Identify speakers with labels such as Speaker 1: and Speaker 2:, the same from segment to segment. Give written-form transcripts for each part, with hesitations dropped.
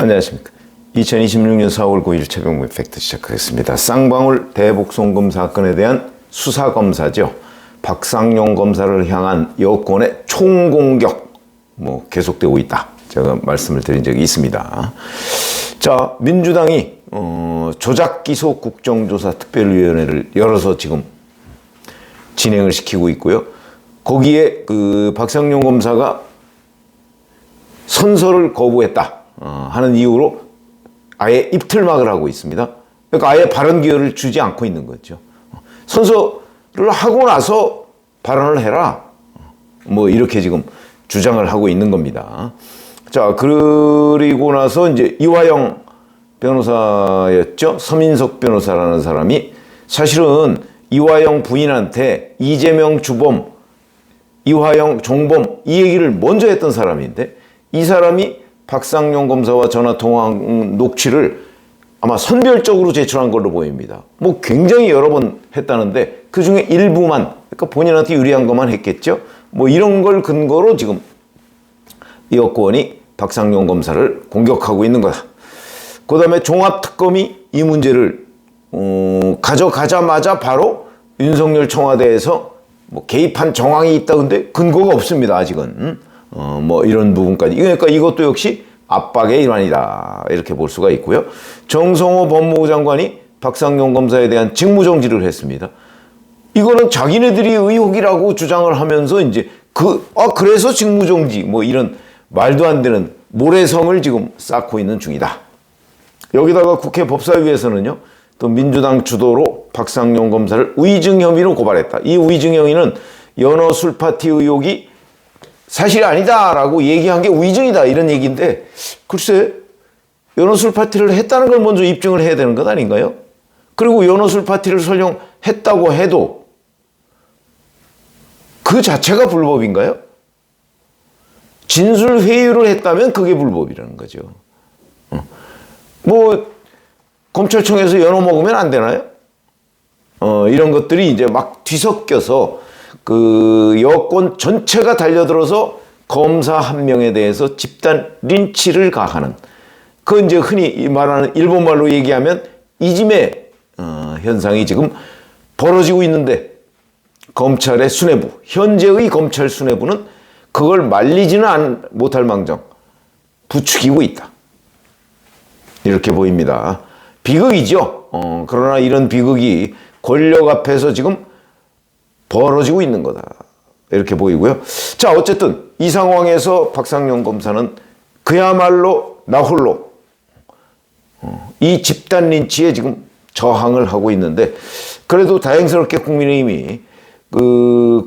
Speaker 1: 안녕하십니까. 2026년 4월 9일 최병무의 팩트 시작하겠습니다. 쌍방울 대북송금 사건에 대한 수사검사죠. 박상용 검사를 향한 여권의 총공격 계속되고 있다. 제가 말씀을 드린 적이 있습니다. 자, 민주당이 조작기소 국정조사 특별위원회를 열어서 지금 진행을 시키고 있고요. 거기에 박상용 검사가 선서를 거부했다 하는 이유로 아예 입틀막을 하고 있습니다. 그러니까 아예 발언 기회를 주지 않고 있는 거죠. 선서를 하고 나서 발언을 해라. 이렇게 지금 주장을 하고 있는 겁니다. 자, 그리고 나서 이제 이화영 변호사였죠. 서민석 변호사라는 사람이 사실은 이화영 부인한테 이재명 주범, 이화영 종범 이 얘기를 먼저 했던 사람인데 이 사람이 박상용 검사와 전화통화 녹취를 아마 선별적으로 제출한 걸로 보입니다. 굉장히 여러 번 했다는데 그 중에 일부만, 그러니까 본인한테 유리한 것만 했겠죠. 이런 걸 근거로 지금 이 여권이 박상용 검사를 공격하고 있는 거다. 그 다음에 종합특검이 이 문제를 가져가자마자 바로 윤석열 청와대에서 개입한 정황이 있다. 근데 근거가 없습니다. 아직은. 이런 부분까지. 그러니까 이것도 역시 압박의 일환이다. 이렇게 볼 수가 있고요. 정성호 법무부 장관이 박상용 검사에 대한 직무정지를 했습니다. 이거는 자기네들이 의혹이라고 주장을 하면서 이제 그래서 직무정지 이런 말도 안 되는 모래성을 지금 쌓고 있는 중이다. 여기다가 국회 법사위에서는요, 또 민주당 주도로 박상용 검사를 위증 혐의로 고발했다. 이 위증 혐의는 연어 술 파티 의혹이 사실이 아니다라고 얘기한 게 위증이다 이런 얘기인데, 글쎄 연어 술 파티를 했다는 걸 먼저 입증을 해야 되는 것 아닌가요? 그리고 연어 술 파티를 설령 했다고 해도 그 자체가 불법인가요? 진술 회유를 했다면 그게 불법이라는 거죠. 검찰청에서 연어 먹으면 안 되나요? 이런 것들이 이제 막 뒤섞여서 여권 전체가 달려들어서 검사 한 명에 대해서 집단 린치를 가하는, 그건 이제 흔히 말하는 일본말로 얘기하면 이지메 현상이 지금 벌어지고 있는데, 검찰의 수뇌부, 현재의 검찰 수뇌부는 그걸 말리지는 못할 망정 부추기고 있다. 이렇게 보입니다. 비극이죠. 그러나 이런 비극이 권력 앞에서 지금 벌어지고 있는 거다. 이렇게 보이고요. 자, 어쨌든 이 상황에서 박상용 검사는 그야말로 나 홀로 이 집단 린치에 지금 저항을 하고 있는데, 그래도 다행스럽게 국민의힘이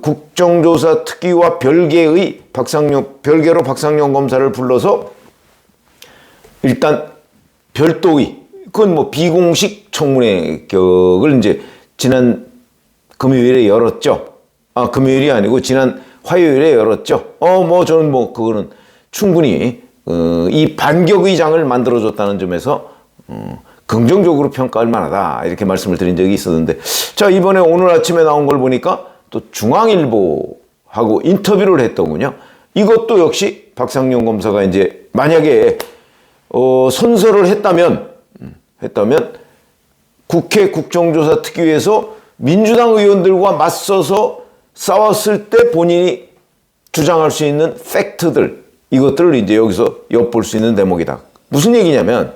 Speaker 1: 국정조사 특위와 별개로 박상용 검사를 불러서 일단 별도의, 그건 비공식 청문회격을 이제 지난 금요일에 열었죠. 금요일이 아니고 지난 화요일에 열었죠. 저는 그거는 충분히 이 반격의장을 만들어줬다는 점에서 긍정적으로 평가할 만하다. 이렇게 말씀을 드린 적이 있었는데, 자, 이번에 오늘 아침에 나온 걸 보니까 또 중앙일보하고 인터뷰를 했더군요. 이것도 역시 박상용 검사가 이제 만약에 선서를 했다면 국회 국정조사 특위에서 민주당 의원들과 맞서서 싸웠을 때 본인이 주장할 수 있는 팩트들, 이것들을 이제 여기서 엿볼 수 있는 대목이다. 무슨 얘기냐면,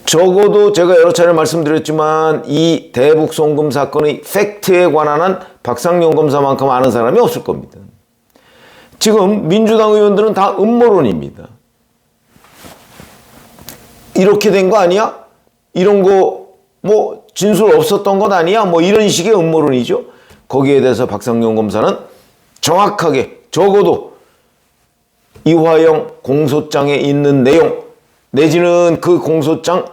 Speaker 1: 적어도 제가 여러 차례 말씀드렸지만 이 대북 송금 사건의 팩트에 관한 한 박상용 검사만큼 아는 사람이 없을 겁니다. 지금 민주당 의원들은 다 음모론입니다. 이렇게 된 거 아니야? 이런 거 진술 없었던 것 아니야? 이런 식의 음모론이죠. 거기에 대해서 박상용 검사는 정확하게 적어도 이화영 공소장에 있는 내용, 내지는 그 공소장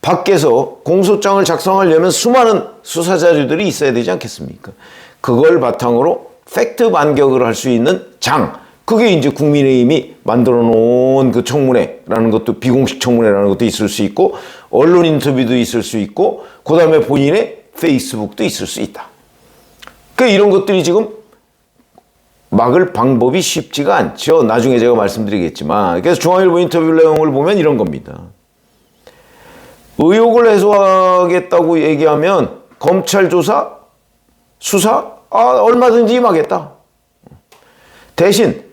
Speaker 1: 밖에서 공소장을 작성하려면 수많은 수사 자료들이 있어야 되지 않겠습니까? 그걸 바탕으로 팩트 반격을 할 수 있는 장, 그게 이제 국민의힘이 만들어 놓은 그 청문회라는 것도, 비공식 청문회라는 것도 있을 수 있고, 언론 인터뷰도 있을 수 있고, 그 다음에 본인의 페이스북도 있을 수 있다. 그러니까 이런 것들이 지금 막을 방법이 쉽지가 않죠. 나중에 제가 말씀드리겠지만. 그래서 중앙일보 인터뷰 내용을 보면 이런 겁니다. 의혹을 해소하겠다고 얘기하면 검찰 조사, 수사, 얼마든지 임하겠다. 대신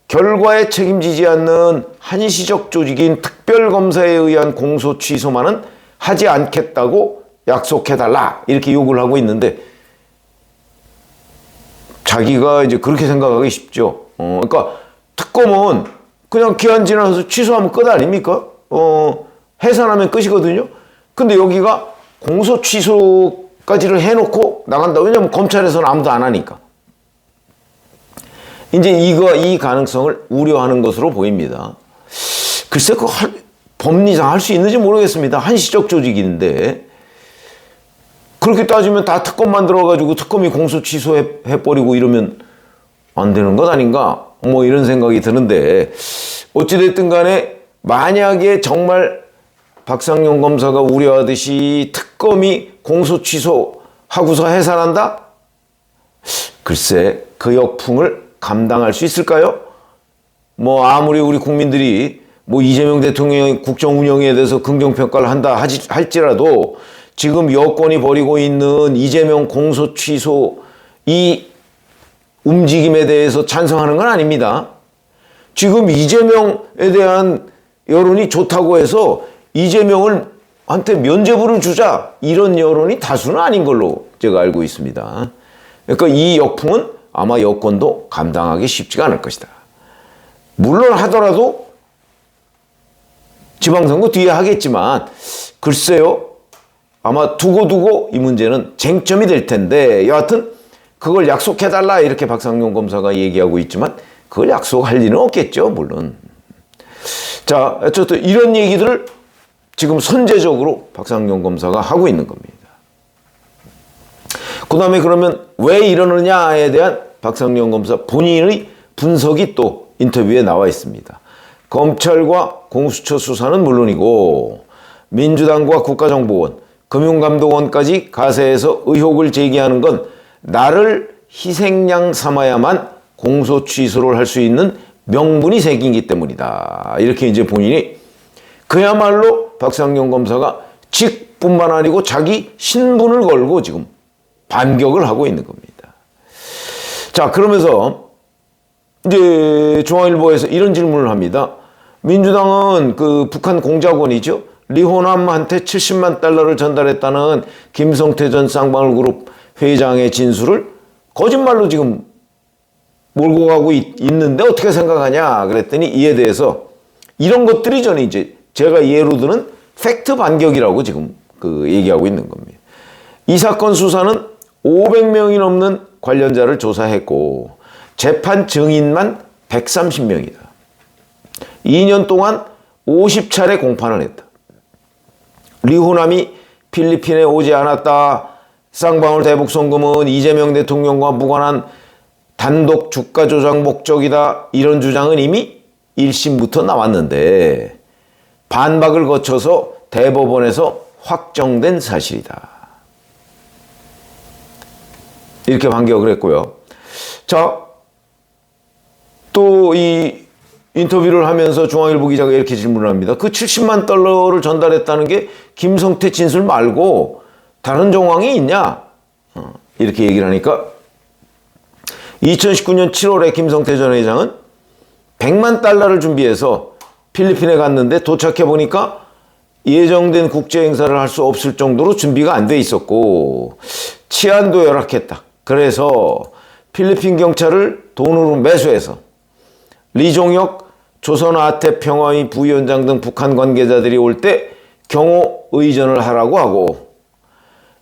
Speaker 1: 결과에 책임지지 않는 한시적 조직인 특별검사에 의한 공소 취소만은 하지 않겠다고 약속해달라. 이렇게 요구를 하고 있는데 자기가 이제 그렇게 생각하기 쉽죠. 그러니까 특검은 그냥 기한 지나서 취소하면 끝 아닙니까? 해산하면 끝이거든요. 근데 여기가 공소 취소까지를 해놓고 나간다. 왜냐면 검찰에서는 아무도 안 하니까. 이제 이 가능성을 우려하는 것으로 보입니다. 글쎄, 법리상 할 수 있는지 모르겠습니다. 한시적 조직인데. 그렇게 따지면 다 특검 만들어가지고 특검이 공소 취소해버리고 이러면 안 되는 것 아닌가? 뭐 이런 생각이 드는데, 어찌됐든 간에 만약에 정말 박상용 검사가 우려하듯이 특검이 공소 취소하고서 해산한다? 글쎄, 그 역풍을 감당할 수 있을까요? 뭐 아무리 우리 국민들이 뭐 이재명 대통령의 국정 운영에 대해서 긍정평가를 한다 할지라도 지금 여권이 벌이고 있는 이재명 공소 취소 이 움직임에 대해서 찬성하는 건 아닙니다. 지금 이재명에 대한 여론이 좋다고 해서 이재명한테 면죄부를 주자 이런 여론이 다수는 아닌 걸로 제가 알고 있습니다. 그러니까 이 역풍은 아마 여권도 감당하기 쉽지가 않을 것이다. 물론 하더라도 지방선거 뒤에 하겠지만 글쎄요. 아마 두고두고 이 문제는 쟁점이 될 텐데 여하튼 그걸 약속해달라 이렇게 박상용 검사가 얘기하고 있지만 그걸 약속할 리는 없겠죠. 물론. 자, 어쨌든 이런 얘기들을 지금 선제적으로 박상용 검사가 하고 있는 겁니다. 그 다음에 그러면 왜 이러느냐에 대한 박상용 검사 본인의 분석이 또 인터뷰에 나와 있습니다. 검찰과 공수처 수사는 물론이고 민주당과 국가정보원, 금융감독원까지 가세해서 의혹을 제기하는 건 나를 희생양 삼아야만 공소 취소를 할 수 있는 명분이 생기기 때문이다. 이렇게 이제 본인이 그야말로 박상용 검사가 직뿐만 아니고 자기 신분을 걸고 지금 반격을 하고 있는 겁니다. 자, 그러면서 이제 중앙일보에서 이런 질문을 합니다. 민주당은 그 북한 공작원이죠. 리호남한테 70만 달러를 전달했다는 김성태 전 쌍방울그룹 회장의 진술을 거짓말로 지금 몰고 가고 있는데 어떻게 생각하냐 그랬더니 이에 대해서 이런 것들이 저는 이제 제가 예로 드는 팩트 반격이라고 지금 그 얘기하고 있는 겁니다. 이 사건 수사는 500명이 넘는 관련자를 조사했고 재판 증인만 130명이다. 2년 동안 50차례 공판을 했다. 리호남이 필리핀에 오지 않았다. 쌍방울 대북송금은 이재명 대통령과 무관한 단독 주가 조작 목적이다. 이런 주장은 이미 1심부터 나왔는데 반박을 거쳐서 대법원에서 확정된 사실이다. 이렇게 반격을 했고요. 자, 또 이 인터뷰를 하면서 중앙일보 기자가 이렇게 질문을 합니다. 그 70만 달러를 전달했다는 게 김성태 진술 말고 다른 정황이 있냐? 이렇게 얘기를 하니까 2019년 7월에 김성태 전 회장은 100만 달러를 준비해서 필리핀에 갔는데 도착해 보니까 예정된 국제 행사를 할 수 없을 정도로 준비가 안 돼 있었고 치안도 열악했다. 그래서 필리핀 경찰을 돈으로 매수해서 리종혁 조선아태평화의 부위원장 등 북한 관계자들이 올 때 경호 의전을 하라고 하고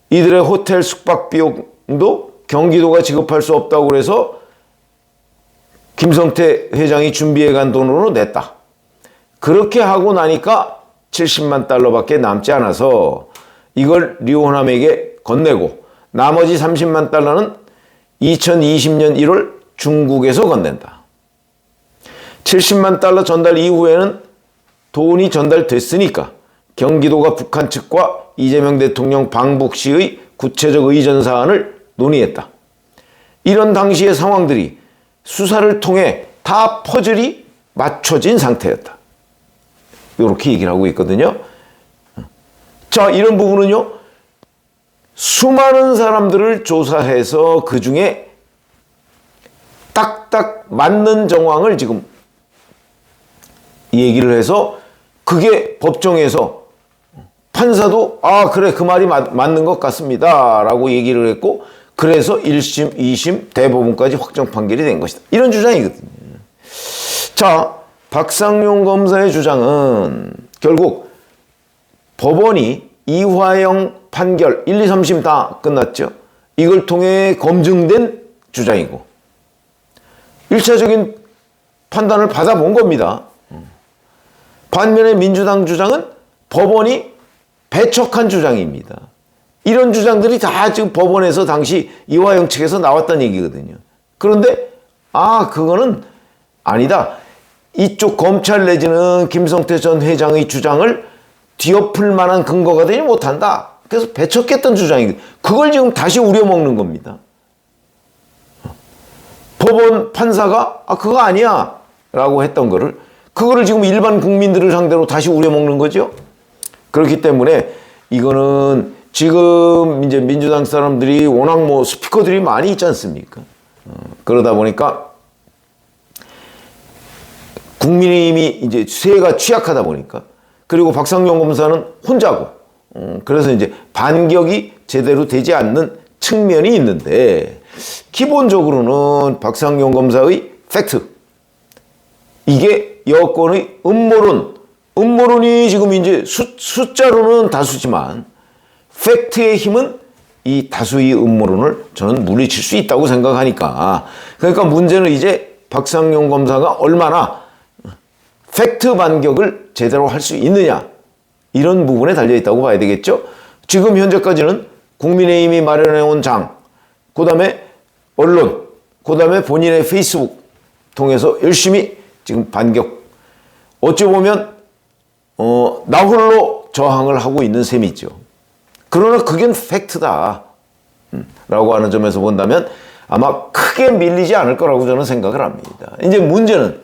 Speaker 1: 이들의 호텔 숙박 비용도 경기도가 지급할 수 없다고 그래서 김성태 회장이 준비해 간 돈으로 냈다. 그렇게 하고 나니까 70만 달러밖에 남지 않아서 이걸 리호남에게 건네고 나머지 30만 달러는 2020년 1월 중국에서 건넨다. 70만 달러 전달 이후에는 돈이 전달됐으니까 경기도가 북한 측과 이재명 대통령 방북 시의 구체적 의전 사안을 논의했다. 이런 당시의 상황들이 수사를 통해 다 퍼즐이 맞춰진 상태였다. 이렇게 얘기를 하고 있거든요. 자, 이런 부분은요, 수많은 사람들을 조사해서 그 중에 딱딱 맞는 정황을 지금 얘기를 해서 그게 법정에서 판사도 그래 그 말이 맞는 것 같습니다 라고 얘기를 했고, 그래서 1심, 2심, 대법원까지 확정 판결이 된 것이다. 이런 주장이거든요. 자, 박상용 검사의 주장은 결국 법원이 이화영 판결 1, 2, 3심 다 끝났죠. 이걸 통해 검증된 주장이고 1차적인 판단을 받아본 겁니다. 반면에 민주당 주장은 법원이 배척한 주장입니다. 이런 주장들이 다 지금 법원에서 당시 이화영 측에서 나왔던 얘기거든요. 그런데 그거는 아니다. 이쪽 검찰 내지는 김성태 전 회장의 주장을 뒤엎을 만한 근거가 되지 못한다. 그래서 배척했던 주장이거든요. 그걸 지금 다시 우려먹는 겁니다. 법원 판사가 그거 아니야 라고 했던 그거를 지금 일반 국민들을 상대로 다시 우려먹는 거죠. 그렇기 때문에 이거는 지금 이제 민주당 사람들이 워낙 스피커들이 많이 있지 않습니까? 그러다 보니까 국민의힘이 이제 세가 취약하다 보니까, 그리고 박상용 검사는 혼자고, 그래서 이제 반격이 제대로 되지 않는 측면이 있는데, 기본적으로는 박상용 검사의 팩트, 이게 여권의 음모론이 지금 이제 숫자로는 다수지만 팩트의 힘은 이 다수의 음모론을 저는 물리칠 수 있다고 생각하니까, 그러니까 문제는 이제 박상용 검사가 얼마나 팩트 반격을 제대로 할 수 있느냐, 이런 부분에 달려있다고 봐야 되겠죠. 지금 현재까지는 국민의힘이 마련해온 장, 그 다음에 언론, 그 다음에 본인의 페이스북 통해서 열심히 지금 반격, 어찌 보면 나 홀로 저항을 하고 있는 셈이죠. 그러나 그게 팩트다 라고 하는 점에서 본다면 아마 크게 밀리지 않을 거라고 저는 생각을 합니다. 이제 문제는,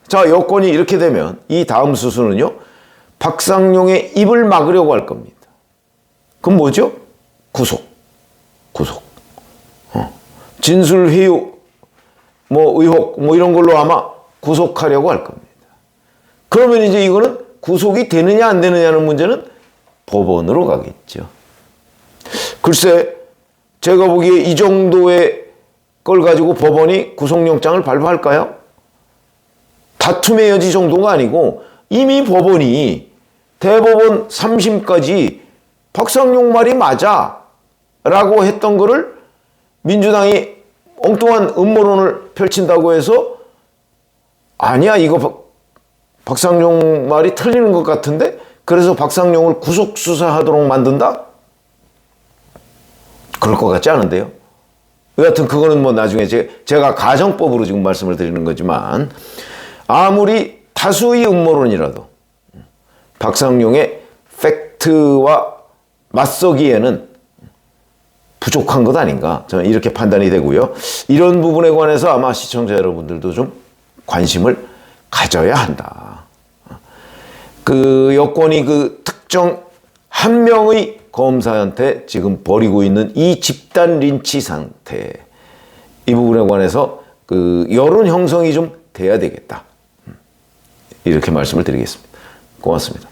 Speaker 1: 자, 여건이 이렇게 되면 이 다음 수순은요, 박상용의 입을 막으려고 할 겁니다. 그럼 뭐죠? 구속. 진술 회유, 의혹, 이런 걸로 아마 구속하려고 할 겁니다. 그러면 이제 이거는 구속이 되느냐 안 되느냐는 문제는 법원으로 가겠죠. 글쎄, 제가 보기에 이 정도의 걸 가지고 법원이 구속영장을 발부할까요? 다툼의 여지 정도가 아니고 이미 법원이 대법원 3심까지 박상용 말이 맞아 라고 했던 거를 민주당이 엉뚱한 음모론을 펼친다고 해서 아니야, 이거 박상용 말이 틀리는 것 같은데, 그래서 박상용을 구속수사하도록 만든다? 그럴 것 같지 않은데요. 여하튼 그거는 나중에 제가 가정법으로 지금 말씀을 드리는 거지만, 아무리 다수의 음모론이라도 박상용의 팩트와 맞서기에는 부족한 것 아닌가, 저는 이렇게 판단이 되고요. 이런 부분에 관해서 아마 시청자 여러분들도 좀 관심을 가져야 한다. 그 여권이 그 특정 한 명의 검사한테 지금 벌이고 있는 이 집단 린치 상태, 이 부분에 관해서 그 여론 형성이 좀 돼야 되겠다. 이렇게 말씀을 드리겠습니다. 고맙습니다.